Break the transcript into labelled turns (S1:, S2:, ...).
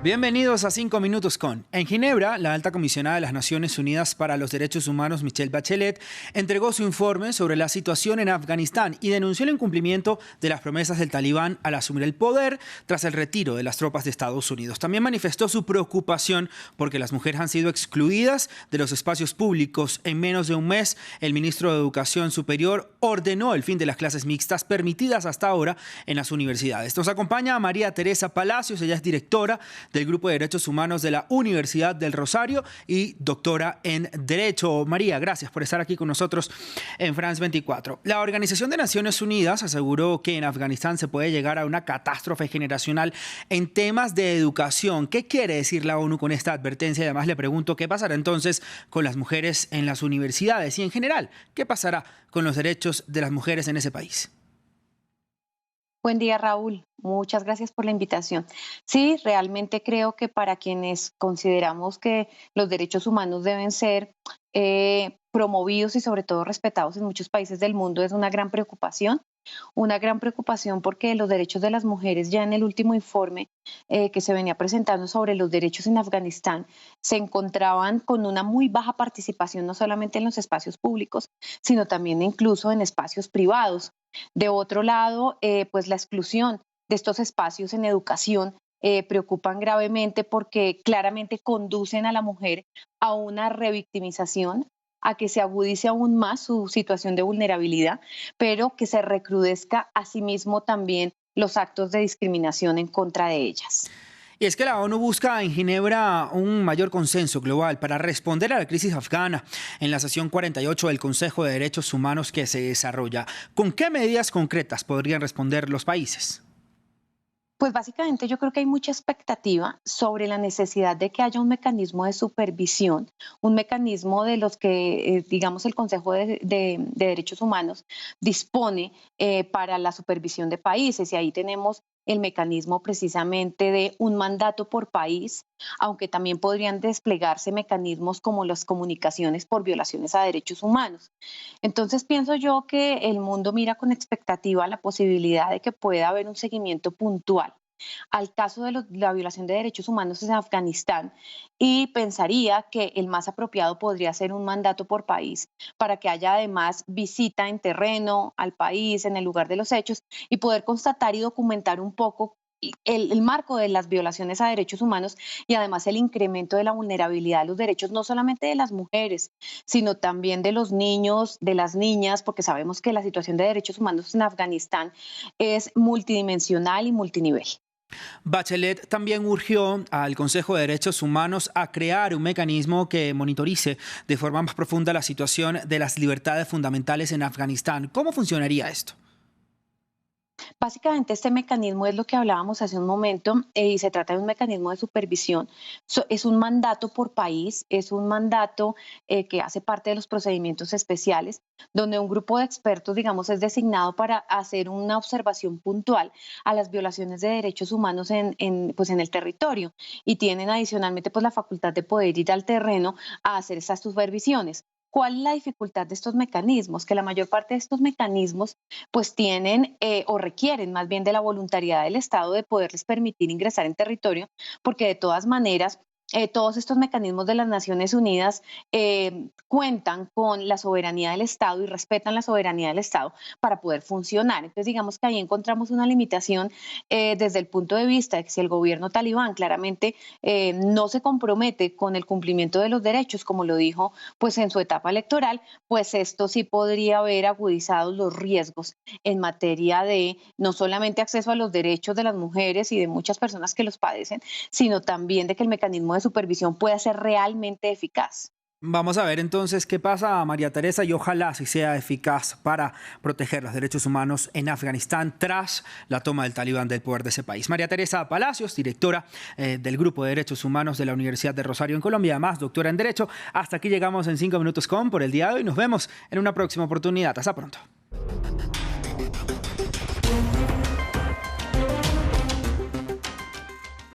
S1: Bienvenidos a 5 Minutos con. En Ginebra, la alta comisionada de las Naciones Unidas para los Derechos Humanos, Michelle Bachelet, entregó su informe sobre la situación en Afganistán y denunció el incumplimiento de las promesas del Talibán al asumir el poder tras el retiro de las tropas de Estados Unidos. También manifestó su preocupación porque las mujeres han sido excluidas de los espacios públicos. En menos de un mes, el ministro de Educación Superior ordenó el fin de las clases mixtas permitidas hasta ahora en las universidades. Nos acompaña María Teresa Palacios, ella es directora del Grupo de Derechos Humanos de la Universidad del Rosario y doctora en Derecho. María, gracias por estar aquí con nosotros en France 24. La Organización de Naciones Unidas aseguró que en Afganistán se puede llegar a una catástrofe generacional en temas de educación. ¿Qué quiere decir la ONU con esta advertencia? Además, le pregunto qué pasará entonces con las mujeres en las universidades y en general, ¿qué pasará con los derechos de las mujeres en ese país?
S2: Buen día, Raúl. Muchas gracias por la invitación. Sí, realmente creo que para quienes consideramos que los derechos humanos deben ser promovidos y sobre todo respetados en muchos países del mundo es una gran preocupación. Una gran preocupación porque los derechos de las mujeres, ya en el último informe que se venía presentando sobre los derechos en Afganistán, se encontraban con una muy baja participación, no solamente en los espacios públicos, sino también incluso en espacios privados. De otro lado, pues la exclusión de estos espacios en educación preocupan gravemente porque claramente conducen a la mujer a una revictimización, a que se agudice aún más su situación de vulnerabilidad, pero que se recrudezca asimismo también los actos de discriminación en contra de ellas.
S1: Y es que la ONU busca en Ginebra un mayor consenso global para responder a la crisis afgana en la sesión 48 del Consejo de Derechos Humanos que se desarrolla. ¿Con qué medidas concretas podrían responder los países?
S2: Pues básicamente yo creo que hay mucha expectativa sobre la necesidad de que haya un mecanismo de supervisión, un mecanismo de los que, digamos, el Consejo de Derechos Humanos dispone para la supervisión de países. Y ahí tenemos el mecanismo precisamente de un mandato por país, aunque también podrían desplegarse mecanismos como las comunicaciones por violaciones a derechos humanos. Entonces pienso yo que el mundo mira con expectativa la posibilidad de que pueda haber un seguimiento puntual al caso de la violación de derechos humanos en Afganistán y pensaría que el más apropiado podría ser un mandato por país para que haya además visita en terreno al país, en el lugar de los hechos y poder constatar y documentar un poco el marco de las violaciones a derechos humanos y además el incremento de la vulnerabilidad de los derechos, no solamente de las mujeres, sino también de los niños, de las niñas, porque sabemos que la situación de derechos humanos en Afganistán es multidimensional y multinivel.
S1: Bachelet también urgió al Consejo de Derechos Humanos a crear un mecanismo que monitorice de forma más profunda la situación de las libertades fundamentales en Afganistán. ¿Cómo funcionaría esto?
S2: Básicamente este mecanismo es lo que hablábamos hace un momento y se trata de un mecanismo de supervisión. Es un mandato por país, es un mandato que hace parte de los procedimientos especiales, donde un grupo de expertos, digamos, es designado para hacer una observación puntual a las violaciones de derechos humanos pues en el territorio y tienen adicionalmente pues, la facultad de poder ir al terreno a hacer esas supervisiones. ¿Cuál es la dificultad de estos mecanismos? Que la mayor parte de estos mecanismos pues tienen o requieren más bien de la voluntariedad del Estado de poderles permitir ingresar en territorio, porque de todas maneras todos estos mecanismos de las Naciones Unidas cuentan con la soberanía del Estado y respetan la soberanía del Estado para poder funcionar. Entonces, digamos que ahí encontramos una limitación desde el punto de vista de que si el gobierno talibán claramente no se compromete con el cumplimiento de los derechos, como lo dijo pues en su etapa electoral, pues esto sí podría haber agudizado los riesgos en materia de no solamente acceso a los derechos de las mujeres y de muchas personas que los padecen, sino también de que el mecanismo de supervisión pueda ser realmente eficaz.
S1: Vamos a ver entonces qué pasa, María Teresa, y ojalá sí sea eficaz para proteger los derechos humanos en Afganistán tras la toma del Talibán del poder de ese país. María Teresa Palacios, directora del Grupo de Derechos Humanos de la Universidad de Rosario en Colombia, además doctora en Derecho. Hasta aquí llegamos en 5 Minutos con por el día de hoy. Nos vemos en una próxima oportunidad. Hasta pronto.